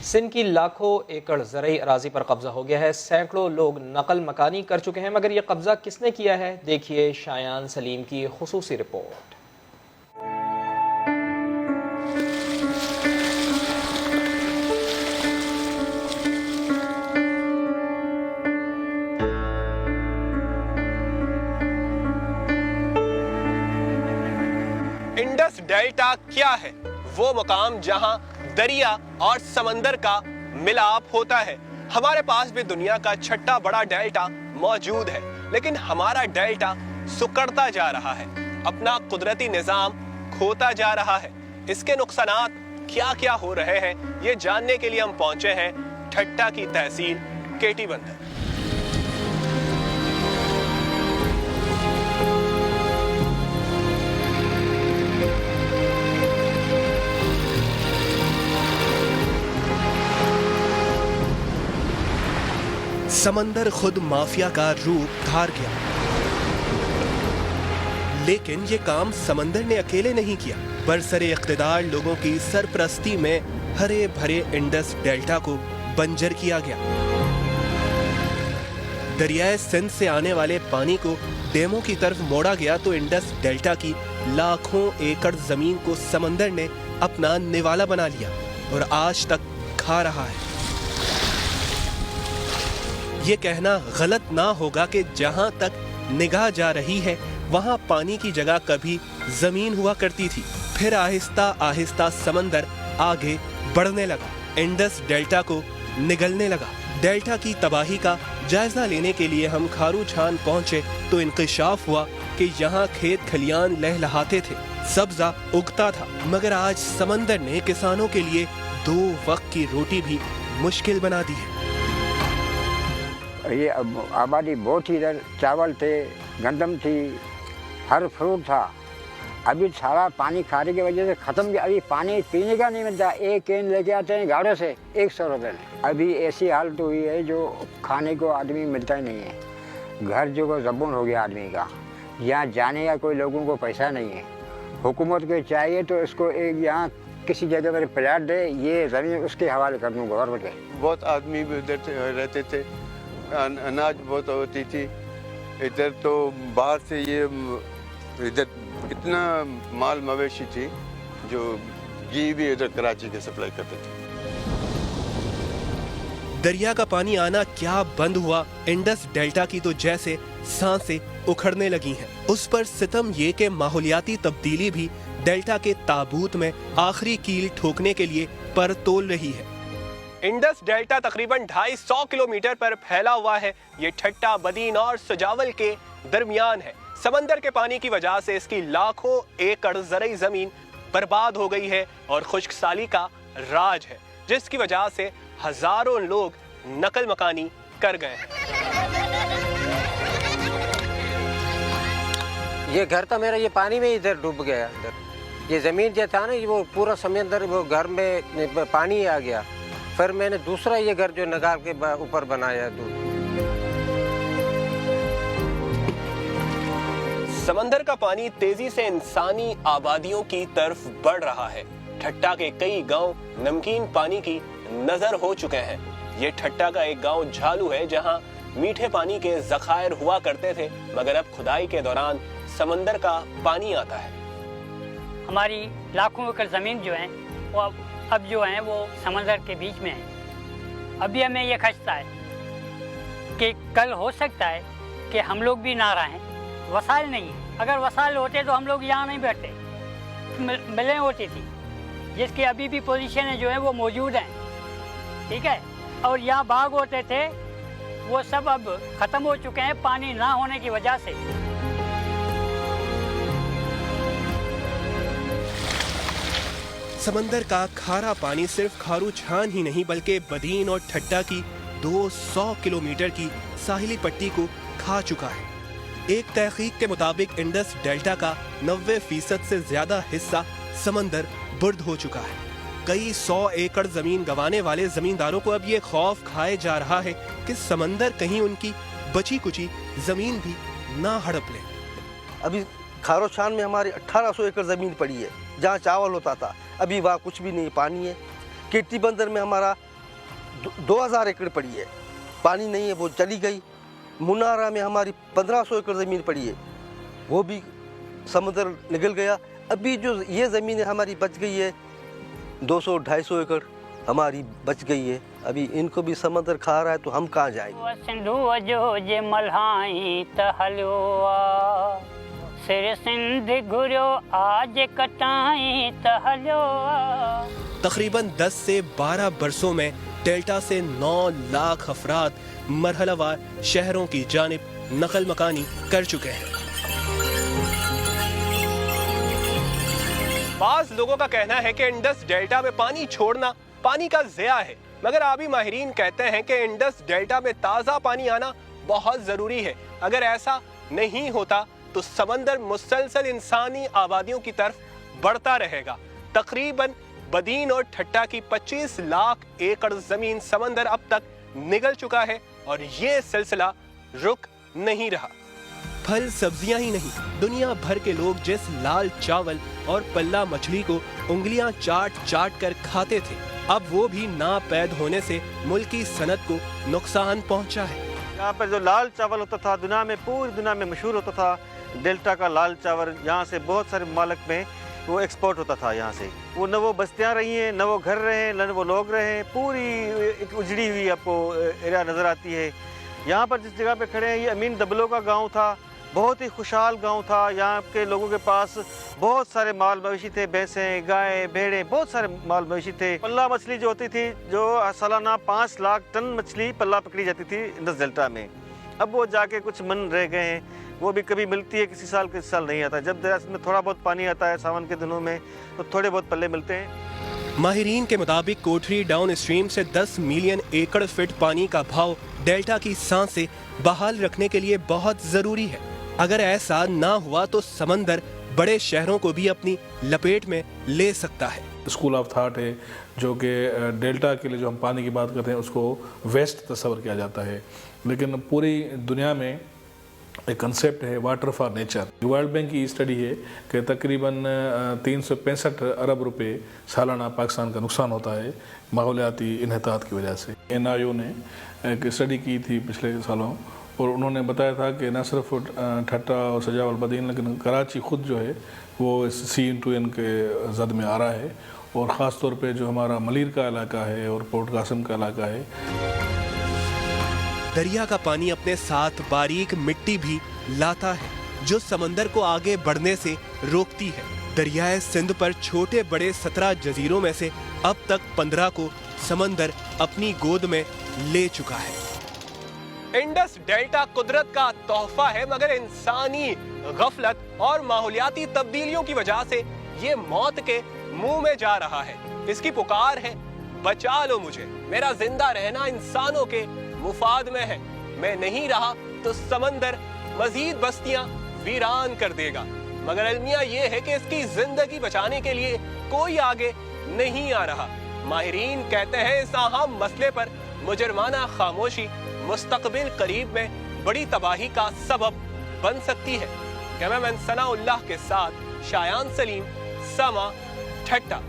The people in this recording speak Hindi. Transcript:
सिंध की लाखों एकड़ ज़रई अराजी पर कब्जा हो गया है। सैकड़ों लोग नकल मकानी कर चुके हैं, मगर ये कब्जा किसने किया है, देखिए शायान सलीम की खुसूसी रिपोर्ट। इंडस डेल्टा क्या है? वो मुकाम जहां दरिया और समंदर का मिलाप होता है। हमारे पास भी दुनिया का छठा बड़ा डेल्टा मौजूद है, लेकिन हमारा डेल्टा सुकड़ता जा रहा है, अपना कुदरती निजाम खोता जा रहा है। इसके नुकसानात क्या क्या हो रहे हैं, ये जानने के लिए हम पहुंचे हैं ठट्टा की तहसील केटी बंदर। समंदर खुद माफिया का रूप धार गया, लेकिन ये काम समंदर ने अकेले नहीं किया। बरसरे इख्तिदार लोगों की सरपरस्ती में हरे भरे इंडस डेल्टा को बंजर किया गया। दरियाए सिंध से आने वाले पानी को डैमों की तरफ मोड़ा गया तो इंडस डेल्टा की लाखों एकड़ जमीन को समंदर ने अपना निवाला बना लिया और आज तक खा रहा है। ये कहना गलत ना होगा कि जहां तक निगाह जा रही है वहां पानी की जगह कभी जमीन हुआ करती थी। फिर आहिस्ता आहिस्ता समंदर आगे बढ़ने लगा, इंडस डेल्टा को निगलने लगा। डेल्टा की तबाही का जायजा लेने के लिए हम खारू छान पहुंचे तो इंकशाफ हुआ कि यहाँ खेत खलियान लहलहाते थे, सब्जा उगता था। मगर आज समंदर ने किसानों के लिए 2 वक्त की रोटी भी मुश्किल बना दी है। ये आबादी बहुत ही, इधर चावल थे, गंदम थी, हर फ्रूट था। अभी सारा पानी खाने की वजह से ख़त्म गया। अभी पानी पीने का नहीं मिलता। एक कैन लेके आते हैं गाड़ों से 100 रुपये में। अभी ऐसी हालत हुई है जो खाने को आदमी मिलता ही नहीं है। घर जो को ज़बून हो गया आदमी का, यहाँ जाने का कोई लोगों को पैसा नहीं है। हुकूमत को चाहिए तो इसको एक यहाँ किसी जगह पर प्लाट दे, ये ज़मीन उसके हवाले कर दूँ गवर्नमेंट के। बहुत आदमी भी उधर रहते थे, अनाज बहुत होती थी इधर। तो बाहर से ये इधर इतना माल मवेशी थी जो घी भी इधर कराची के सप्लाई करते थे। दरिया का पानी आना क्या बंद हुआ, इंडस डेल्टा की तो जैसे सांसें उखड़ने लगी हैं। उस पर सितम ये कि माहौलियाती तब्दीली भी डेल्टा के ताबूत में आखिरी कील ठोकने के लिए पर तोल रही है। इंडस डेल्टा तकरीबन 250 किलोमीटर पर फैला हुआ है। ये ठट्टा, बदीन और सजावल के दरमियान है। समंदर के पानी की वजह से इसकी लाखों एकड़ ज़रई जमीन बर्बाद हो गई है और खुश्क साली का राज है, जिसकी वजह से हजारों लोग नकल मकानी कर गए हैं। ये घर था मेरा, ये पानी में इधर डूब गया। इधर ये जमीन जो था ना, वो पूरा समंदर, वो घर में पानी आ गया। फिर मैंने दूसरा ये घर जो नगार के ऊपर बनाया। समंदर का पानी तेजी से इंसानी आबादियों की तरफ बढ़ रहा है। ठट्टा के कई गांव नमकीन पानी की नजर हो चुके हैं। ये ठट्टा का एक गांव झालू है जहां मीठे पानी के जखायर हुआ करते थे, मगर अब खुदाई के दौरान समंदर का पानी आता है। हमारी लाखों एकड़ जमीन जो है वो अब जो है वो समंदर के बीच में है। अभी हमें ये खदशा है कि कल हो सकता है कि हम लोग भी ना रहें। वसाइल नहीं है। अगर वसाइल होते तो हम लोग यहाँ नहीं बैठते, मिलें होती थी, जिसकी अभी भी पोजीशन जो है वो मौजूद हैं, ठीक है। और यहाँ बाग होते थे, वो सब अब ख़त्म हो चुके हैं पानी ना होने की वजह से। समंदर का खारा पानी सिर्फ खारू छान ही नहीं बल्कि बदीन और ठट्टा की 200 किलोमीटर की साहिली पट्टी को खा चुका है। एक तहकीक के मुताबिक इंडस डेल्टा का 90% से ज्यादा हिस्सा समंदर बुर्द हो चुका है। कई 100 एकड़ जमीन गंवाने वाले जमींदारों को अब ये खौफ खाए जा रहा है कि समंदर कहीं उनकी बची कुची जमीन भी ना हड़प ले। अभी खारोशान में हमारी 1800 एकड़ ज़मीन पड़ी है, जहाँ चावल होता था। अभी वहाँ कुछ भी नहीं, पानी है। केटी बंदर में हमारा 2000 एकड़ पड़ी है, पानी नहीं है, वो चली गई। मुनारा में हमारी 1500 एकड़ ज़मीन पड़ी है, वो भी समुद्र निकल गया। अभी जो ये ज़मीन हमारी बच गई है 200-250 एकड़ हमारी बच गई है, अभी इनको भी समुद्र खा रहा है, तो हम कहाँ जाएंगे। सिंधु जो जे मल्हाई त हलियो सिर सिंध घुरियो आज कटाई त हलियो। तकरीबन 10 से 12 बरसों में डेल्टा से 9 लाख अफराद मरहलावार शहरों की जानिब नकल मकानी कर चुके हैं। बाज लोगों का कहना है कि इंडस डेल्टा में पानी छोड़ना पानी का ज़िया है, मगर आबी माहिरीन कहते हैं कि इंडस डेल्टा में ताज़ा पानी आना बहुत ज़रूरी है। अगर ऐसा नहीं होता तो समंदर मुसलसल इंसानी आबादियों की तरफ बढ़ता रहेगा। तकरीबन बदीन और ठट्टा की 25 लाख एकड़ ज़मीन समंदर अब तक निगल चुका है और ये सिलसिला रुक नहीं रहा। फल सब्जियां ही नहीं, दुनिया भर के लोग जिस लाल चावल और पल्ला मछली को उंगलियां चाट चाट कर खाते थे, अब वो भी नापैद होने से मुल्क की सनत को नुकसान पहुंचा है। यहाँ पर जो लाल चावल होता था दुनिया में, पूरी दुनिया में मशहूर होता था, डेल्टा का लाल चावल यहाँ से बहुत सारे ममालिक में वो एक्सपोर्ट होता था। यहाँ से वो न वो बस्तियाँ रही हैं, न वो घर रहे हैं, न वो लोग रहे हैं, पूरी एक उजड़ी हुई आपको एरिया नज़र आती है। यहाँ पर जिस जगह पे खड़े हैं ये अमीन दबलों का गांव था, बहुत ही खुशहाल गांव था। यहाँ के लोगों के पास बहुत सारे माल मवेशी थे, भैंसें, गायें, भेड़ें, बहुत सारे माल मवेशी थे। पल्ला मछली जो होती थी, जो सालाना 5 लाख टन मछली पल्ला पकड़ी जाती थी इंडस डेल्टा में, अब वो जाके कुछ मन रह गए हैं। वो भी कभी मिलती है, किसी साल नहीं आता। जब दरिया में थोड़ा बहुत पानी आता है सावन के दिनों में, तो थोड़े बहुत पल्ले मिलते हैं। माहिरीन के मुताबिक कोठरी डाउन स्ट्रीम से 10 मिलियन एकड़ फीट पानी का भाव डेल्टा की सांसें बहाल रखने के लिए बहुत जरूरी है। अगर ऐसा ना हुआ तो समंदर बड़े शहरों को भी अपनी लपेट में ले सकता है। स्कूल ऑफ थॉट है जो कि डेल्टा के लिए जो हम पानी की बात करते हैं उसको वेस्ट तस्वर किया जाता है, लेकिन पूरी दुनिया में एक कंसेप्ट है water for nature. World bank की स्टडी है कि तकरीबन 365 अरब रुपए सालाना पाकिस्तान का नुकसान होता है माहौलियाती इन्हतात की वजह से। NIO ने एक स्टडी की थी पिछले सालों और उन्होंने बताया था कि न सिर्फ ठट्टा और सजावल बदीन, लेकिन कराची खुद जो है वो C/N के जद में आ रहा है और ख़ास तौर पे जो हमारा मलीर का इलाका है और पोर्ट कासिम का इलाका है। दरिया का पानी अपने साथ बारीक मिट्टी भी लाता है जो समंदर को आगे बढ़ने से रोकती है। दरियाए सिंध पर छोटे बड़े 17 जजीरों में से अब तक 15 को समंदर अपनी गोद में ले चुका है। इंडस डेल्टा कुदरत का तोहफा है, मगर इंसानी गफलत और माहौलियाती तब्दीलियों की वजह से ये मौत के मुंह में जा रहा है। इसकी पुकार है, बचा लो मुझे, मेरा जिंदा रहना इंसानों के मुफाद में है। मैं नहीं रहा तो समंदर मजीद बस्तियां वीरान कर देगा। मगर अलमिया ये है कि इसकी जिंदगी बचाने के लिए कोई आगे नहीं आ रहा। माहिरीन कहते हैं इस अहम मसले पर मुजरमाना खामोशी मुस्तकबिल करीब में बड़ी तबाही का सबब बन सकती है। कैमरामैन सनाउल्लाह के साथ शायान सलीम, समा, ठट्टा।